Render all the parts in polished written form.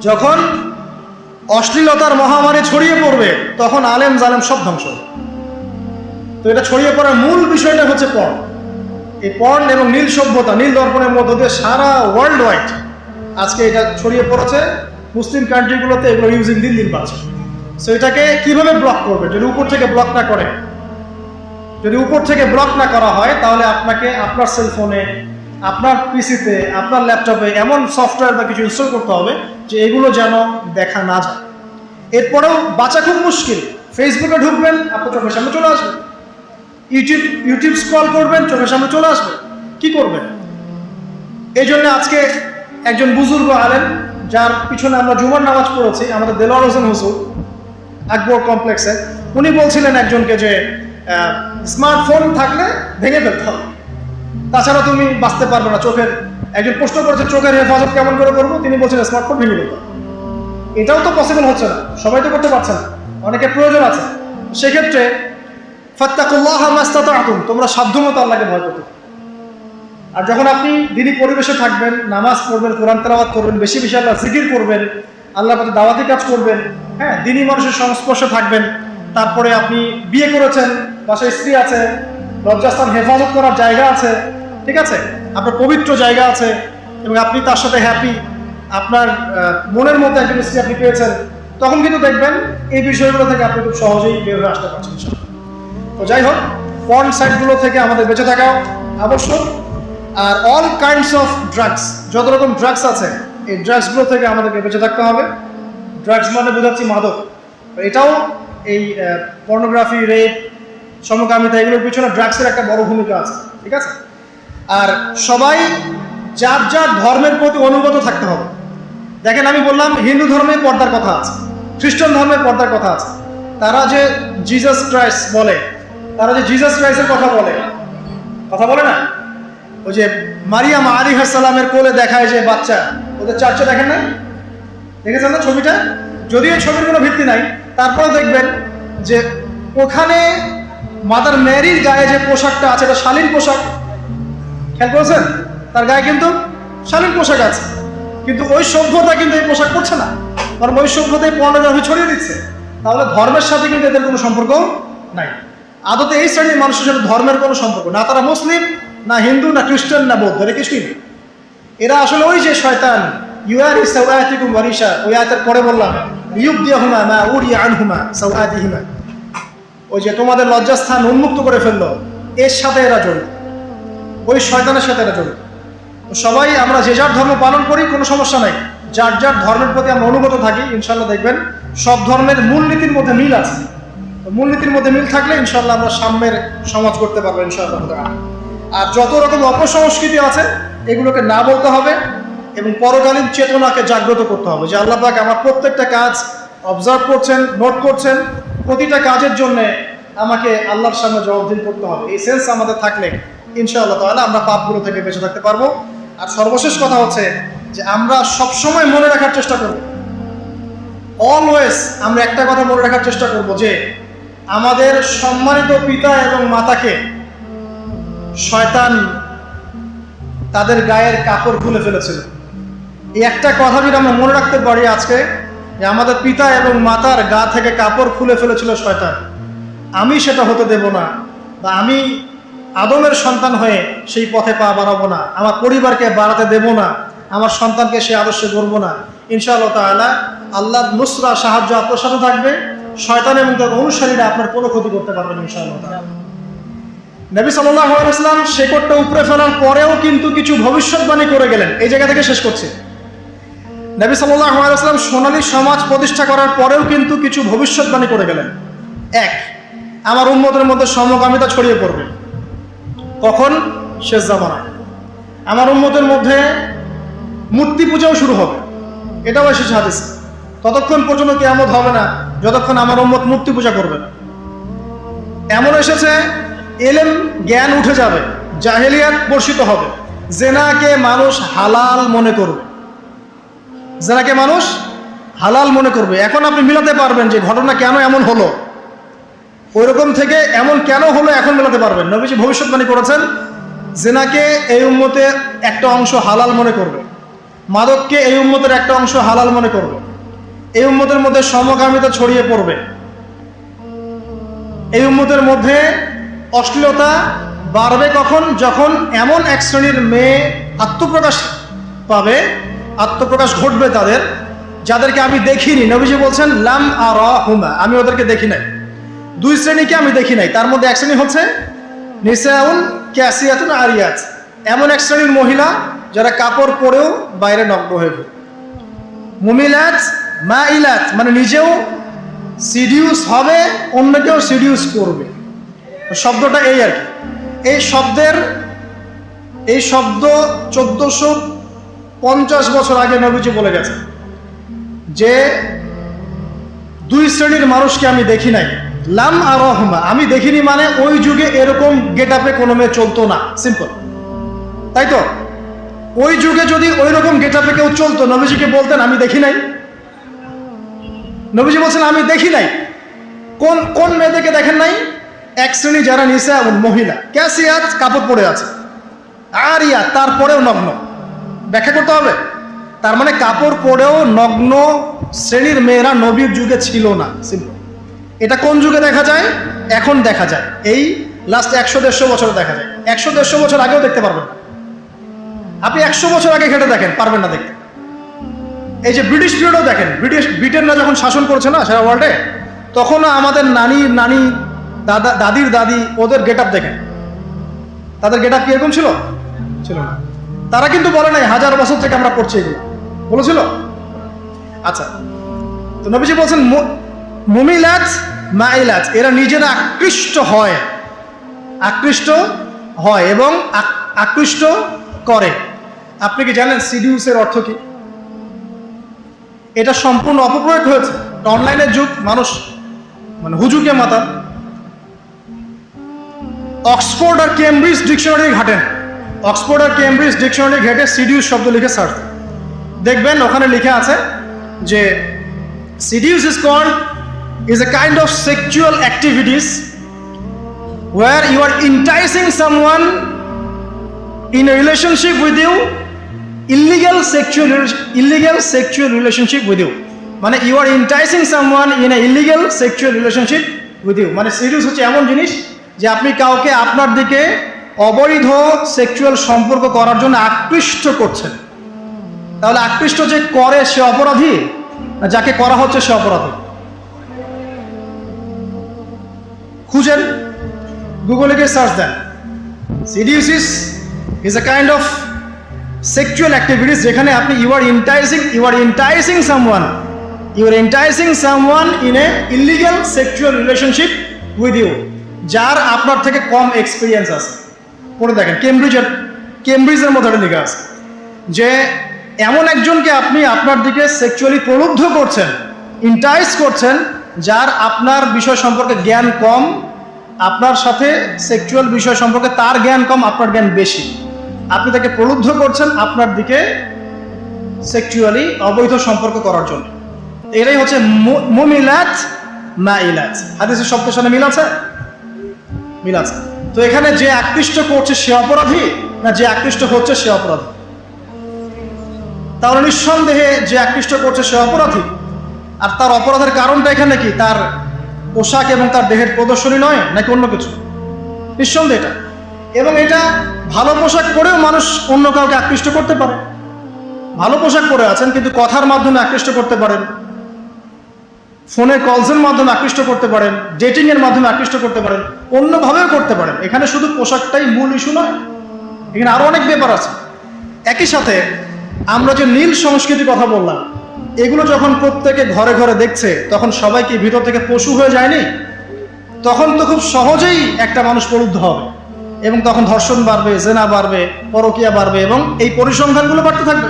যখন অশ্লীলতার মহামারী ছড়িয়ে পড়বে তখন আলেম জালেম সব ধ্বংস। তো এটা ছড়িয়ে পড়ার মূল বিষয়টা হচ্ছে পর্ন। এই পর্ন এবং নীল সভ্যতা, নীল দর্পণের মধ্য দিয়ে সারা ওয়ার্ল্ড ওয়াইড আজকে এটা ছড়িয়ে পড়েছে। মুসলিম কান্ট্রিগুলোতে এগুলো ইউজিং দিন দিন বাড়ছে। সো এটাকে কিভাবে ব্লক করবে? যদি উপর থেকে ব্লক না করে, যদি উপর থেকে ব্লক না করা হয়, তাহলে আপনাকে আপনার সেলফোনে, আপনার পিসিতে, আপনার ল্যাপটপে এমন সফটওয়্যার বা কিছু ইনস্টল করতে হবে যে এগুলো যেন দেখা না যায়। এরপরেও বাঁচা খুব মুশকিল। ফেসবুকে ঢুকবেন, আপনার চোখের সামনে চলে আসবে। ইউটিউব স্ক্রল করবেন, চোখের সামনে চলে আসবে। কি করবেন? এই জন্য আজকে একজন বুজুর্গ আলেম, যার পিছনে আমরা জুমার নামাজ পড়েছি, আমাদের দেলোয়ার হোসেন হুজুর আকবর কমপ্লেক্সে, উনি বলছিলেন একজনকে যে স্মার্টফোন থাকলে ভেঙে ফেলতে হবে, তাছাড়া তুমি বাঁচতে পারবে না। চোখের একজন প্রশ্ন করেছে চোখের হেফাজত কেমন করে করবো, তিনি বলছিলেন স্মার্টফোন ভেঙে ফেলতে হবে। এটাও তো পসিবল হচ্ছে না, সবাই তো করতে পারছে না, অনেকের প্রয়োজন আছে। সেক্ষেত্রে ফাত্তাকুল্লাহ মাস্তাতাতুম, তোমরা সাধ্যমতো আল্লাহকে ভয় করতে। আর যখন আপনি দিনী পরিবেশে থাকবেন, নামাজ পড়বেন, কোরআন তেলাওয়াত করবেন, বেশি বেশি আল্লাহ জিকির করবেন, আল্লাহর প্রতি দাওয়াতি কাজ করবেন, হ্যাঁ, দিনী মানুষের সংস্পর্শে থাকবেন। তারপরে আপনি বিয়ে করেছেন, বাসায় স্ত্রী আছে, লজ্জাস্থান হেফাজত করার জায়গা আছে, ঠিক আছে, আপনার পবিত্র জায়গা আছে, এবং আপনি তার সাথে হ্যাপি, আপনার মনের মধ্যে একজন স্ত্রী আপনি পেয়েছেন, তখন কিন্তু দেখবেন এই বিষয়গুলো থেকে আপনি খুব সহজেই বের হয়ে আসতে পারছেন। তো যাই হোক, পর্ন সাইটগুলো থেকে আমাদের বেঁচে থাকা আবশ্যক। আর অল কাইন্ডস অফ ড্রাগস, যত রকম ড্রাগস আছে, এই ড্রাগসগুলো থেকে আমাদেরকে বেঁচে থাকতে হবে। ড্রাগস মানে বোঝাচ্ছি মাদক। এটাও এই পর্নোগ্রাফি, রেপ, সমকামিতা, এগুলোর পিছনে ড্রাগসের একটা বড় ভূমিকা আছে, ঠিক আছে। আর সবাই যার যার ধর্মের প্রতি অনুগত থাকতে হবে। দেখেন, আমি বললাম হিন্দু ধর্মে পর্দার কথা আছে, খ্রিস্টান ধর্মের পর্দার কথা আছে। তারা যে জিসাস ক্রাইস্ট বলে, তারা যে জিসাস ক্রাইস্টের কথা বলে না, ওই যে মারিয়াম আলাইহিস সালামের কোলে দেখায় যে বাচ্চা, ওদের চার্চে দেখেন না, দেখেছেন না ছবিটা? যদিও ছবির কোনো ভিত্তি নাই, তারপরে দেখবেন যে ওখানে মাদার মেরির গায়ে যে পোশাকটা আছে, এটা শালীন পোশাক। খেয়াল করেছেন? তার গায়ে কিন্তু শালীন পোশাক আছে, কিন্তু ওই সভ্যতা কিন্তু এই পোশাক পরছে না, কারণ ওই সভ্যতায় পর্নোগ্রাফি ছড়িয়ে দিচ্ছে। তাহলে ধর্মের সাথে কিন্তু এদের কোনো সম্পর্ক নাই। আদতে এই শ্রেণীর মানুষের সাথে ধর্মের কোনো সম্পর্ক না, তারা মুসলিম না, হিন্দু না, খ্রিস্টান না, বৌদ্ধ, এরা কিছুই নেই। এরা আসলে ওই যে শয়তান, ইউয়ারি সাওয়াতিকুম ওয়ারিশা, ওই আয়াতের পরে বললাম ইউবদিহুমা মা উরিয়া আনহুমা সাওয়াতিহিমা, ওই যে তোমাদের লজ্জাস্থান উন্মুক্ত করে ফেললো, এর সাথে এরা জড়িত, ওই শয়তানের সাথে এরা জড়িত। তো সবাই আমরা যে যার ধর্ম পালন করি, কোনো সমস্যা নাই, যার যার ধর্মের প্রতি আমরা অনুগত থাকি, ইনশাল্লাহ দেখবেন সব ধর্মের মূলনীতির মধ্যে মিল আছে। মূলনীতির মধ্যে মিল থাকলে ইনশাল্লাহ আমরা সাম্যের সমাজ করতে পারবো ইনশাআল্লাহ। আর যত রকম অপসংস্কৃতি আছে এগুলোকে না বলতে হবে এবং পরকালীন চেতনাকে জাগ্রত করতে হবে যে আল্লাহ পাক আমার প্রত্যেকটা কাজ অবজার্ভ করছেন, নোট করছেন, প্রতিটা কাজের জন্য আমাকে আল্লাহর সামনে জবাবদিহি করতে হবে। এই সেন্স আমাদের থাকলে ইনশাআল্লাহ তাআলা আমরা পাপগুলো থেকে বেঁচে থাকতে পারবো। আর সর্বশেষ কথা হচ্ছে যে আমরা সবসময় মনে রাখার চেষ্টা করব, অলওয়েজ আমরা একটা কথা মনে রাখার চেষ্টা করব যে আমাদের সম্মানিত পিতা এবং মাতাকে শয়তান তাদের গায়ের কাপড় খুলে ফেলেছিল। এই একটা কথা যদি আমরা মনে রাখতে পারি আজকে, যে আমাদের পিতা এবং মাতার গা থেকে কাপড় খুলে ফেলেছিল শয়তান, আমি সেটা হতে দেব না, বা আমি আদমের সন্তান হয়ে সেই পথে পা বাড়াবো না, আমার পরিবারকে বাড়াতে দেব না, আমার সন্তানকে সে আদর্শে গড়বো না। ইনশাআল্লাহ তাআলা আল্লাহর নুসরা, সাহায্য আপনার সাথে থাকবে। শয়তান এবং তার অনুসারীরা আপনার কোনো ক্ষতি করতে পারবেন ইনশাআল্লাহ তাআলা। নবী সাল্লাল্লাহু আলাইহি ওয়াসাল্লাম শেকড়টা উপরে ফেলার পরেও কিন্তু কিছু ভবিষ্যৎবাণী করে গেলেন। এই জায়গা থেকে শেষ করছি। নবী সাল্লাল্লাহু আলাইহি ওয়াসাল্লাম সোনালী সমাজ প্রতিষ্ঠা করার পরেও কিন্তু কিছু ভবিষ্যৎবাণী করে গেলেন। এক, আমার উম্মতের মধ্যে সমকামিতা ছড়িয়ে পড়বে। কখন? শেষ জামানায়। আমার উম্মতের মধ্যে মূর্তি পূজাও শুরু হবে, এটাও এসেছে হাদিসে। ততক্ষণ পর্যন্ত কিয়ামত হবে না যতক্ষণ আমার উম্মত মূর্তি পূজা করবে না। এমন এসেছে এলেম জ্ঞান উঠে যাবে, জাহেলিয়াত বর্ষিত হবে, জেনাকে মানুষ হালাল মনে করবে, জেনাকে মানুষ হালাল মনে করবে। এখন আপনি মিলাতে পারবেন যে ঘটনা কেন এমন হলো, ওইরকম থেকে এমন কেন হলো এখন মেলাতে পারবেন। নবীজি ভবিষ্যৎবাণী করেছেন জেনাকে এই উম্মতে একটা অংশ হালাল মনে করবে। মাদককে এই উম্মতের একটা অংশ হালাল মনে করবে, এই উম্মতের মধ্যে সমকামিতা ছড়িয়ে পড়বে, এই উম্মতের মধ্যে অশ্লীলতা বাড়বে কখন? যখন এমন এক শ্রেণীর মেয়ে আত্মপ্রকাশ পাবে, আত্মপ্রকাশ ঘটবে তাদের, যাদেরকে আমি দেখিনি। নবীজি বলছেন লাম আরাহুমা, আমি ওদেরকে দেখি নাই। দুই শ্রেণীকে আমি দেখি নাই, তার মধ্যে এক শ্রেণী হচ্ছে নিসাউন কাসিয়াতুন আরিয়াত, এমন এক শ্রেণীর মহিলা যারা কাপড় পরেও বাইরে নগ্ন হয়ে ঘুরে। মুমিলাত মাইলাত, মানে নিজেও সিডিউস হবে, অন্যকেও সিডিউস করবে। শব্দটা এই আর কি। এই শব্দ 1450 বছর আগে নবীজি বলে গেছে যে দুই শ্রেণীর মানুষকে আমি দেখি নাই। লাম আরাহুমা, আমি দেখিনি মানে ওই যুগে এরকম গেট আপে কোনো মেয়ে চলতো না, সিম্পল, তাই তো? ওই যুগে যদি ওই রকম গেট আপে কেউ চলতো, নবীজিকে বলতেন আমি দেখি নাই? নবীজি বলছেন আমি দেখি নাই। কোন কোন মেয়েদেরকে দেখেন নাই? এক শ্রেণী যারা নিসা মহিলা, ক্যাসিয়াত, কাপড় পরে আছে, আরিয়া, তারপরেও নগ্ন। ব্যাখ্যা করতে হবে। তার মানে কাপড় পরেও নগ্ন শ্রেণীর মেয়েরা নবীর যুগে ছিল না, সিম্পল। এটা কোন যুগে দেখা যায়? এখন দেখা যায়, এই লাস্ট 100-150 বছরে দেখা যায়। 100-150 বছর আগেও দেখতে পারবেন না। আপনি 100 বছর আগে ঘেটে দেখেন, পারবেন না দেখতে। এই যে ব্রিটিশ পিরিয়ডও দেখেন, ব্রিটেনরা যখন শাসন করছে না সারা ওয়ার্ল্ডে, তখনও আমাদের নানি দাদির দাদি ওদের গেট আপ দেখেন, তাদের গেট আপ কিরকম ছিল? ছিল না। তারা কিন্তু বলে নাই 1000 বছর থেকে আমরা করছি, এগুলো বলেছিল। আচ্ছা, তো নবীজি বলছেন মুমিলাত মাইলাত, এরা নিজেরা আকৃষ্ট হয় এবং আকৃষ্ট করে। আপনি কি জানেন সিডিউসের অর্থ কি? এটা সম্পূর্ণ অপপ্রয়োগ হয়েছে। অনলাইনের যুগ, মানুষ মানে হুজুকে মাথা। অক্সফোর্ড আর কেমব্রিজ ডিকশনারি ঘাটেন, অক্সফোর্ড আর কেমব্রিজ ডিকশনারি ঘেটে সিডিউস শব্দ লিখে সার্চ দেখবেন, ওখানে লিখে আছে যে seduce is a kind of sexual activities where you are enticing someone in a relationship with you, illegal sexual relationship with you, মানে you are enticing someone in a illegal sexual relationship with you। মানে seduce হচ্ছে এমন জিনিস যে আপনি কাউকে আপনার দিকে অবৈধ সেক্সুয়াল সম্পর্ক করার জন্য আকৃষ্ট করছেন। তাহলে আকৃষ্ট যে করে সে অপরাধী, যাকে করা হচ্ছে সে অপরাধী? খুঁজেন, গুগলে গিয়ে সার্চ দেন, seduces is a kind of sexual activities যেখানে আপনি you are enticing someone in a illegal sexual relationship with you, যার আপনার থেকে কম এক্সপিরিয়েন্স আছে। পড়ে দেখেন, কেমব্রিজের মধ্যে লেখা আছে যে এমন একজনকে আপনি আপনার দিকে সেক্সুয়ালি প্রলুব্ধ করছেন, ইন্টাইস করছেন, যার আপনার বিষয় সম্পর্কে জ্ঞান কম, আপনার সাথে সেক্সুয়াল বিষয় সম্পর্কে তার জ্ঞান কম, আপনার জ্ঞান বেশি। আপনি তাকে প্রলুব্ধ করছেন আপনার দিকে সেক্সুয়ালি অবৈধ সম্পর্ক করার জন্য। এটাই হচ্ছে মুমিলাত মাইলাত। হাদিসের শব্দের সাথে মিল আছে? মিল আছে। তো এখানে যে আকৃষ্ট করছে সে অপরাধী, না যে আকৃষ্ট হচ্ছে সে অপরাধী? তাহলে নিঃসন্দেহে যে আকৃষ্ট করছে সে অপরাধী। আর তার অপরাধের কারণটা এখানে কি? তার পোশাক এবং তার দেহের প্রদর্শনী নয়, নাকি অন্য কিছু? নিঃসন্দেহে এটা। এবং এটা ভালো পোশাক পরেও মানুষ অন্য কাউকে আকৃষ্ট করতে পারে। ভালো পোশাক পরে আছেন কিন্তু কথার মাধ্যমে আকৃষ্ট করতে পারেন, ফোনে কলসের মাধ্যমে আকৃষ্ট করতে পারেন, ডেটিং এর মাধ্যমে আকৃষ্ট করতে পারেন, অন্যভাবেও করতে পারেন। এখানে শুধু পোশাকটাই মূল ইস্যু নয়, এখানে আরো অনেক ব্যাপার আছে। একই সাথে আমরা যে নীল সংস্কৃতির কথা বললাম, এগুলো যখন প্রত্যেকে ঘরে ঘরে দেখছে, তখন সবাই কি ভিতর থেকে পশু হয়ে যায়নি? তখন তো খুব সহজেই একটা মানুষ প্রলুব্ধ হবে এবং তখন ধর্ষণ বাড়বে, জেনা বাড়বে, পরকীয়া বাড়বে এবং এই পরিসংখ্যানগুলো বাড়তে থাকবে।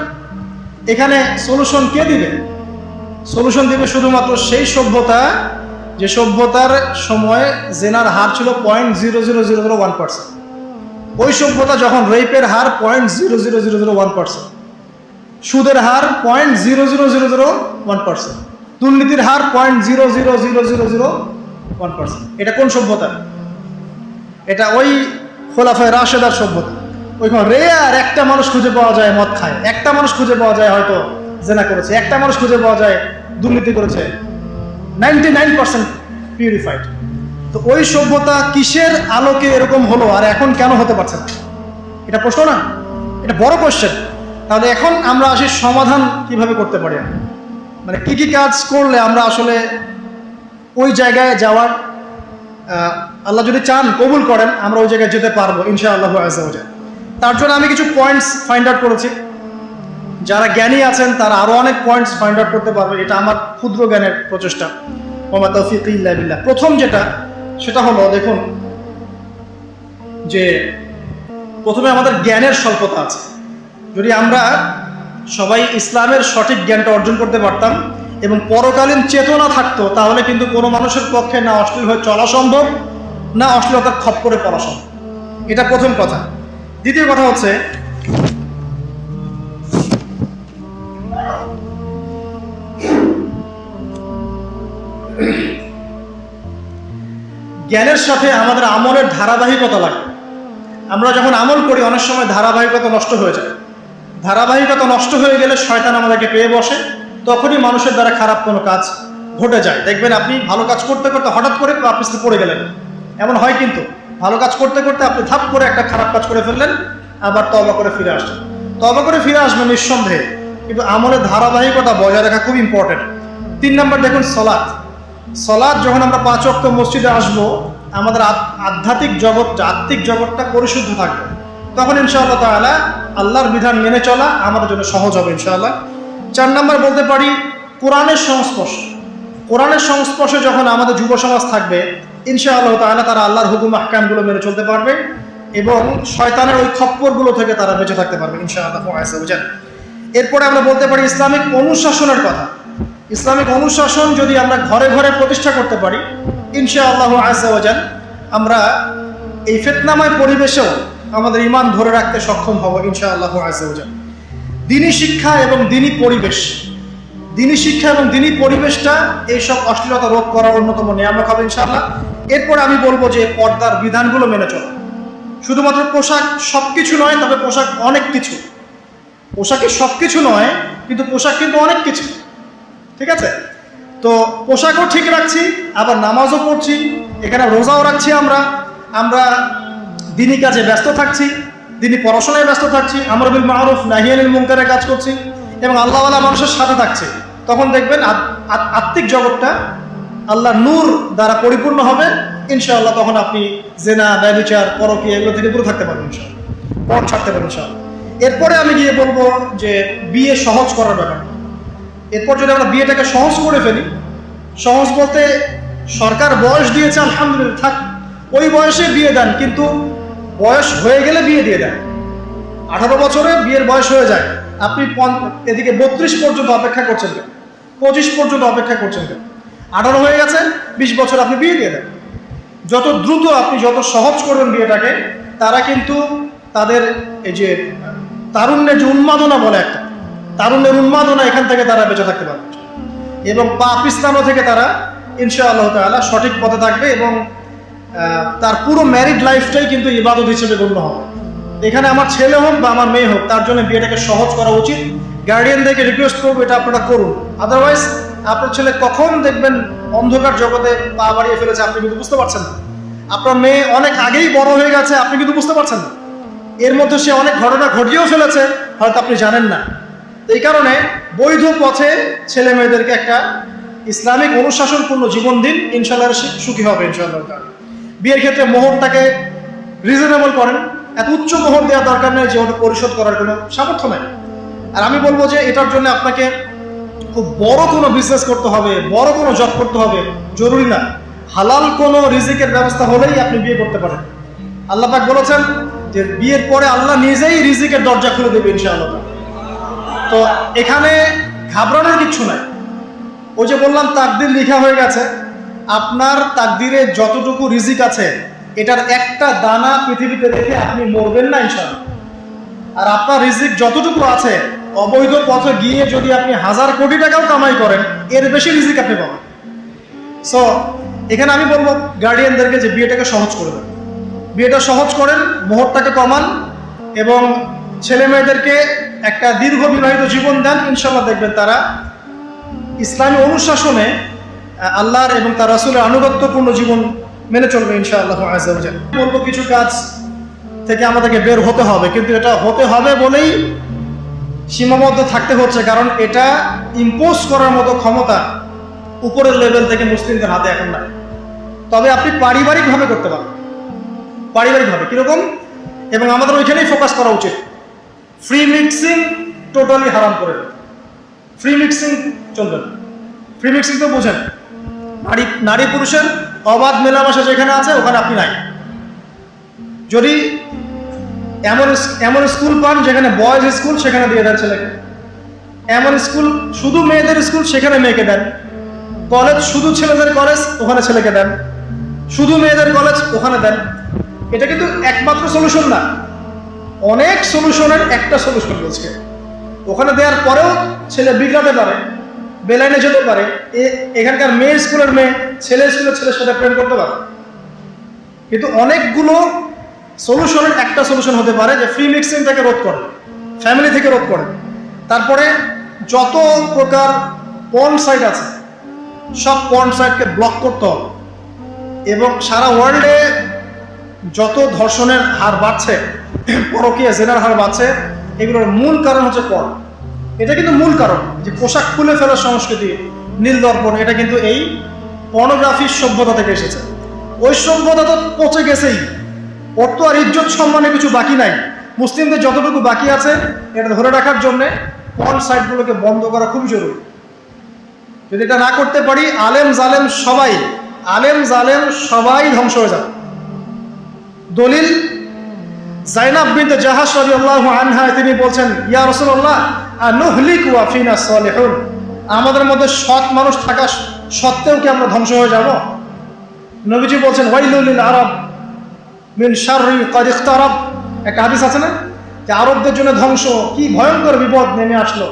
এখানে সলিউশন কে দিবে? সলিউশন দিবে শুধুমাত্র সেই সভ্যতা যে সভ্যতার সময় জেনার হার ছিল 0.00001%। ওই সভ্যতা যখন রেপের হার 0.00001%, সুদের হার 0.00001%, দুর্নীতির হার 0.00001%। এটা কোন সভ্যতা? এটা ওই খোলাফায়ে রাশেদার সভ্যতা। ওইখানে রেয়ার একটা মানুষ খুঁজে পাওয়া যায় মদ খায়, একটা মানুষ খুঁজে পাওয়া যায় হয়তো জেনা করেছে, একটা মানুষ খুঁজে পাওয়া যায় দুর্নীতি করেছে। 99% পিউরিফাইড। তো ওই সভ্যতা কিসের আলোকে এরকম হলো, আর এখন কেন হতে পারছে না? এটা প্রশ্ন না, এটা বড় কোশ্চেন। তাহলে এখন আমরা আসি সমাধান কিভাবে করতে পারি, মানে কি কি কাজ করলে আমরা আসলে ওই জায়গায় যাওয়ার, আল্লাহ যদি চান কবুল করেন, আমরা ওই জায়গায় যেতে পারবো ইনশাআল্লাহ আযজা ওয়া জাল। তার জন্য আমি কিছু পয়েন্টস ফাইন্ড আউট করেছি। যারা জ্ঞানী আছেন তারা আরো অনেক পয়েন্টস ফাইন্ড আউট করতে পারবে, এটা আমার ক্ষুদ্র জ্ঞানের প্রচেষ্টা। ওয়া তাওফীক ইল্লা বিল্লাহ। প্রথম যেটা, সেটা হলো, দেখুন যে প্রথমে আমাদের জ্ঞানের স্বল্পতা আছে। যদি আমরা সবাই ইসলামের সঠিক জ্ঞানটা অর্জন করতে পারতাম এবং পরকালীন চেতনা থাকতো, তাহলে কিন্তু কোনো মানুষের পক্ষে না অশ্লীল হয়ে চলা সম্ভব, না অশ্লীলতার খপ্পরে পড়া সম্ভব। এটা প্রথম কথা। দ্বিতীয় কথা হচ্ছে, জ্ঞানের সাথে আমাদের আমলের ধারাবাহিকতা লাগবে। আমরা যখন আমল করি অনেক সময় ধারাবাহিকতা নষ্ট হয়ে যায়। ধারাবাহিকতা নষ্ট হয়ে গেলে শয়তান আমাদেরকে পেয়ে বসে, তখনই মানুষের দ্বারা খারাপ কোনো কাজ ঘটে যায়। দেখবেন আপনি ভালো কাজ করতে করতে হঠাৎ করে আপনি পড়ে গেলেন, এমন হয় কিন্তু। ভালো কাজ করতে করতে আপনি ধাপ করে একটা খারাপ কাজ করে ফেললেন, আবার তওবা করে ফিরে আসছেন। তওবা করে ফিরে আসবেন নিঃসন্দেহে, কিন্তু আমলের ধারাবাহিকতা বজায় রাখা খুব ইম্পর্টেন্ট। 3 নম্বর দেখুন সলাৎ। সলাৎ যখন আমরা 5 ওয়াক্ত মসজিদে আসবো, আমাদের আধ্যাত্মিক জগৎটা, আত্মিক জগৎটা পরিশুদ্ধ থাকবে, তখন ইনশাআল্লাহ তাআলা আল্লাহর বিধান মেনে চলা আমাদের জন্য সহজ হবে ইনশাআল্লাহ। 4 নম্বর বলতে পারি কোরআনের সংস্পর্শ। কোরআনের সংস্পর্শে যখন আমাদের যুব সমাজ থাকবে, ইনশাআল্লাহ তাআলা তারা আল্লাহর হুকুম আহকামগুলো মেনে চলতে পারবে এবং শয়তানের ওই খপ্পরগুলো থেকে তারা বেঁচে থাকতে পারবে ইনশাআল্লাহ আযজা ওয়া জাল। এরপরে আমরা বলতে পারি ইসলামিক অনুশাসনের কথা। ইসলামিক অনুশাসন যদি আমরা ঘরে ঘরে প্রতিষ্ঠা করতে পারি, ইনশাআল্লাহ আযজা ওয়া জাল আমরা এই ফিতনাময় পরিবেশেও আমাদের ঈমান ধরে রাখতে সক্ষম হব ইনশাআল্লাহ আযজা ওয়া জাল। দ্বীনি শিক্ষা এবং দ্বীনি পরিবেশ, দ্বীনি শিক্ষা এবং দ্বীনি পরিবেশটা এইসব অশ্লীলতা রোধ করার অন্যতম নিয়ামক হবে ইনশাআল্লাহ। এরপর আমি বলবো যে পর্দার বিধানগুলো মেনে চলা। শুধুমাত্র পোশাক সবকিছু নয়, তবে পোশাক অনেক কিছু। পোশাকে সবকিছু নয়, কিন্তু পোশাক কিন্তু অনেক কিছু, ঠিক আছে? তো পোশাকও ঠিক রাখছি, আবার নামাজও পড়ছি, এখানে রোজাও রাখছি, আমরা দ্বীনি কাজে ব্যস্ত থাকছি, দ্বীনি পড়াশোনায় ব্যস্ত থাকছি, আমর বিল মারুফ নাহি আনিল মুনকারের কাজ করছি এবং আল্লাহওয়ালা মানুষের সাথে থাকছে। তখন দেখবেন আত্মিক জগৎটা আল্লাহর নূর দ্বারা পরিপূর্ণ হবে ইনশাআল্লাহ। তখন আপনি জেনা, ব্যভিচার, পরকীয়া এগুলো থেকে দূরে থাকতে পারবেন ইনশাআল্লাহ, পথ ছাড়তে পারবেন ইনশাআল্লাহ। এরপরে আমি গিয়ে বলবো যে বিয়ে সহজ করার ব্যাপার। এরপর যদি আমরা বিয়েটাকে সহজ করে ফেলি, সহজ বলতে সরকার বয়স দিয়েছে আলহামদুলিল্লাহ, থাক ওই বয়সে বিয়ে দেন, কিন্তু বয়স হয়ে গেলে বিয়ে দিয়ে দেন। 18 বছরে বিয়ের বয়স হয়ে যায়, আপনি এদিকে 32 পর্যন্ত অপেক্ষা করছেন কেন, 25 পর্যন্ত অপেক্ষা করছেন কেন? 18 হয়ে গেছে, 20 বছর আপনি বিয়ে দিয়ে দেন। যত দ্রুত আপনি যত সহজ করবেন বিয়েটাকে, তারা কিন্তু তাদের এই যে তারুণ্যের যে উন্মাদনা বলে একটা, তারুণ্যের উন্মাদনা, এখান থেকে তারা বেঁচে থাকতে পারবে এবং পাপিস্তানও থেকে তারা ইনশাআল্লাহ তাআলা সঠিক পথে থাকবে এবং তার পুরো ম্যারিড লাইফটাই কিন্তু ইবাদত হিসেবে গণ্য হবে। এখানে আমার ছেলে হোক বা আমার মেয়ে হোক, তার জন্য বিয়েটাকে সহজ করা উচিত। গার্ডিয়ানদেরকে রিকোয়েস্ট করবো এটা আপনারা করুন, আদারওয়াইজ আপনার ছেলে কখন দেখবেন অন্ধকার জগতে পা বাড়িয়ে ফেলেছে আপনি কিন্তু বুঝতে পারছেন না। আপনার মেয়ে অনেক আগেই বড় হয়ে গেছে, আপনি কিন্তু বুঝতে পারছেন না। এর মধ্যে সে অনেক ঘটনা ঘটিয়েও ফেলেছে, হয়তো আপনি জানেন না। এই কারণে বৈধ পথে ছেলে মেয়েদেরকে একটা ইসলামিক অনুশাসনপূর্ণ জীবন দিন, ইনশাআল্লাহ সুখী হবে ইনশাআল্লাহ। বিয়ের ক্ষেত্রে মোহরটাকে রিজনেবল করেন, এত উচ্চ মোহর দেওয়ার দরকার নেই যে ওটা পরিশোধ করার কোনো সামর্থ্য নেই। আর আমি বলবো যে এটার জন্য আপনাকে খুব বড় কোনো বিজনেস করতে হবে, বড় কোনো জব করতে হবে, জরুরি না। হালাল কোনো রিজিকের ব্যবস্থা হলেই আপনি বিয়ে করতে পারেন। আল্লাহ পাক বলেছেন যে বিয়ের পরে আল্লাহ নিজেই রিজিকের দরজা খুলে দেবে ইনশাআল্লাহ। তো এখানে ঘাবড়ানোর কিচ্ছু নাই। ওই যে বললাম তাকদির লেখা হয়ে গেছে, আপনার তাকদিরে যতটুকু রিজিক আছে এটার একটা দানা পৃথিবীতে রেখে আপনি মরবেন না ইনশাআল্লাহ। আর আপনার রিজিক যতটুকু আছে, অবৈধ পথে গিয়ে যদি আপনি 1000 কোটি টাকাও কামাই করেন, এর বেশি রিজিক আপনি পাবেন। সো এখানে আমি বলবো গার্ডিয়ানদেরকে যে বিয়েটাকে সহজ করে দেন, বিয়েটা সহজ করেন, মোহরটাকে কমান, এবং ছেলে মেয়েদেরকে একটা দীর্ঘ বিবাহিত জীবন দেন, ইনশাআল্লাহ দেখবেন তারা ইসলামী অনুশাসনে আল্লাহর এবং তার রাসূলের আনুগত্যপূর্ণ জীবন মেনে চলবে ইনশাআল্লাহ আযজা ওয়া জাল। বলবো কিছু কাজ থেকে আমাদেরকে বের হতে হবে, কিন্তু এটা হতে হবে বলেই সীমাবদ্ধ থাকতে হচ্ছে, কারণ এটা ইম্পোজ করার মতো ক্ষমতা উপরের লেভেল থেকে মুসলিমদের হাতে এখন নাই। তবে আপনি পারিবারিকভাবে করতে পারেন, পারিবারিকভাবে কীরকম, এবং আমাদের ওইখানেই ফোকাস করা উচিত। ফ্রি মিক্সিং টোটালি হারাম করে দেবে, ফ্রি মিক্সিং চলবে না। ফ্রি মিক্সিং তো বোঝেন, নারী পুরুষের অবাধ মেলামেশা যেখানে আছে ওখানে আপনি নাই। যদি এমন স্কুল পান যেখানে বয়েজ স্কুল, সেখানে দিয়ে দেন ছেলেকে। এমন স্কুল শুধু মেয়েদের স্কুল, সেখানে মেয়েকে দেন। কলেজ শুধু ছেলেদের কলেজ, ওখানে ছেলেকে দেন। শুধু মেয়েদের কলেজ, ওখানে দেন। এটা কিন্তু একমাত্র সলিউশন না, অনেক সলিউশনের একটা সলিউশন বলছে। ওখানে দেওয়ার পরেও ছেলে বিগড়াতে পারে, বেলাইনে যেতে পারে। এখানকার মেয়ে স্কুলের মেয়ে ছেলে স্কুলের ছেলের সাথে প্রেম করতে পারে। কিন্তু অনেকগুলো সলিউশনের একটা সলিউশন হতে পারে যে ফ্রি মিক্সিং থেকে রোধ করে, ফ্যামিলি থেকে রোধ করে। তারপরে যত প্রকার পর্ন সাইট আছে সব পর্ন সাইটকে ব্লক করতে হবে। এবং সারা ওয়ার্ল্ডে যত ধর্ষণের হার বাড়ছে, পরকীয়া জেনার হার বাড়ছে, এগুলোর মূল কারণ হচ্ছে পর্ন। এটা কিন্তু মূল কারণ, যে পোশাক খুলে ফেলার সংস্কৃতি, নীল দর্পণ, এটা কিন্তু এই পর্নোগ্রাফির সভ্যতা থেকে এসেছে। ওই সভ্যতা তো পচে গেছেই, ওর তো আর ইজ্জত সম্মানে কিছু বাকি নাই। মুসলিমদের যতটুকু বাকি আছে এটা ধরে রাখার জন্যে পর্ন সাইটগুলোকে বন্ধ করা খুব জরুরি। যদি এটা না করতে পারি, আলেম জালেম সবাই ধ্বংস হয়ে যাবে। দলিল জাইনাব বিনতে জাহাশ রাদিয়াল্লাহু আনহা, তিনি বলছেন, ইয়া রাসূলুল্লাহ আনুহলিকু ওয়া ফিনা সালিহুন, আমাদের মধ্যে সৎ মানুষ থাকা সত্ত্বেও কি আমরা ধ্বংস হয়ে যাব? নবীজি বলছেন, ওয়াইলুল লিল আরব মিন শাররি ক্বাদ ইখতারাব। একটা হাদিস আছে না, যে আরবদের জন্য ধ্বংস, কি ভয়ঙ্কর বিপদ নেমে আসলো।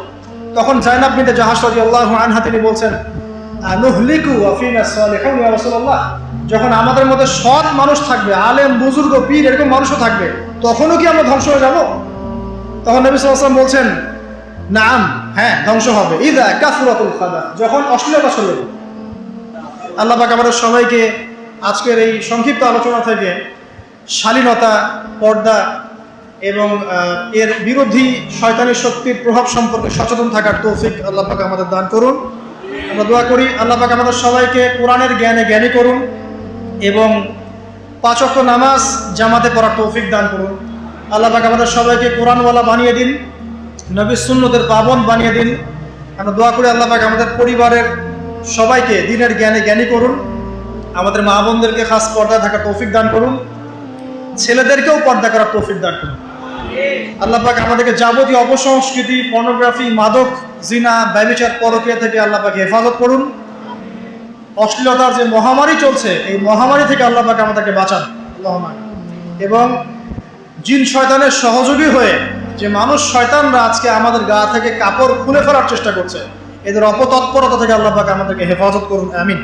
তখন জাইনাব বিনতে জাহাশ রাদিয়াল্লাহু আনহা তিনি বলছেন, আনুহলিকু ওয়া ফিনা সালিহুন ইয়া রাসূলুল্লাহ, যখন আমাদের মধ্যে সৎ মানুষ থাকবে, আলেম বুজুর্গ পীর এরকম মানুষও থাকবে, তখনও কি আমরা ধ্বংস হয়ে যাব? তখন নবী সাল্লাল্লাহু আলাইহি ওয়াসাল্লাম বলছেন, নাম, হ্যাঁ ধ্বংস হবে। ইযা কাসরাতুল খাবাথ, যখন অশ্লীলতা ছড়িয়ে। আল্লাহ পাক আমাদের সবাইকে আজকের এই সংক্ষিপ্ত আলোচনা থেকে শালীনতা, পর্দা এবং এর বিরোধী শয়তানি শক্তির প্রভাব সম্পর্কে সচেতন থাকার তৌফিক আল্লাহ পাক আমাদের দান করুন। আমরা দোয়া করি আল্লাহ পাক আমাদের সবাইকে কোরআনের জ্ঞানে জ্ঞানী করুন এবং 5 ওয়াক্ত নামাজ জামাতে পড়ার তৌফিক দান করুন। আল্লাহ পাক আমাদের সবাইকে কোরআনওয়ালা বানিয়ে দিন, নবীর সুন্নতের পাবন্দ বানিয়ে দিন। আমরা দোয়া করি আল্লাহ পাক আমাদের পরিবারের সবাইকে দ্বীনের জ্ঞানে জ্ঞানী করুন। আমাদের মা বোনদেরকে খাস পর্দায় থাকার তৌফিক দান করুন, ছেলেদেরকেও পর্দা করার তৌফিক দান করুন। আল্লাহ পাক আমাদেরকে যাবতীয় অপসংস্কৃতি, পর্নোগ্রাফি, মাদক, জিনা, ব্যভিচার, পরকীয়া থেকে আল্লাহ পাক হেফাজত করুন। অশ্লীলতার যে মহামারী চলছে, এই মহামারী থেকে আল্লাহ পাক আমাদেরকে বাঁচান আল্লাহুম্মা। এবং জিন শয়তানের সহযোগী হয়ে যে মানুষ শয়তানরা আজকে আমাদের গা থেকে কাপড় খুলে ফেলার চেষ্টা করছে, এদের অপতৎপরতা থেকে আল্লাহ পাক আমাদেরকে হেফাজত করুন, আমিন।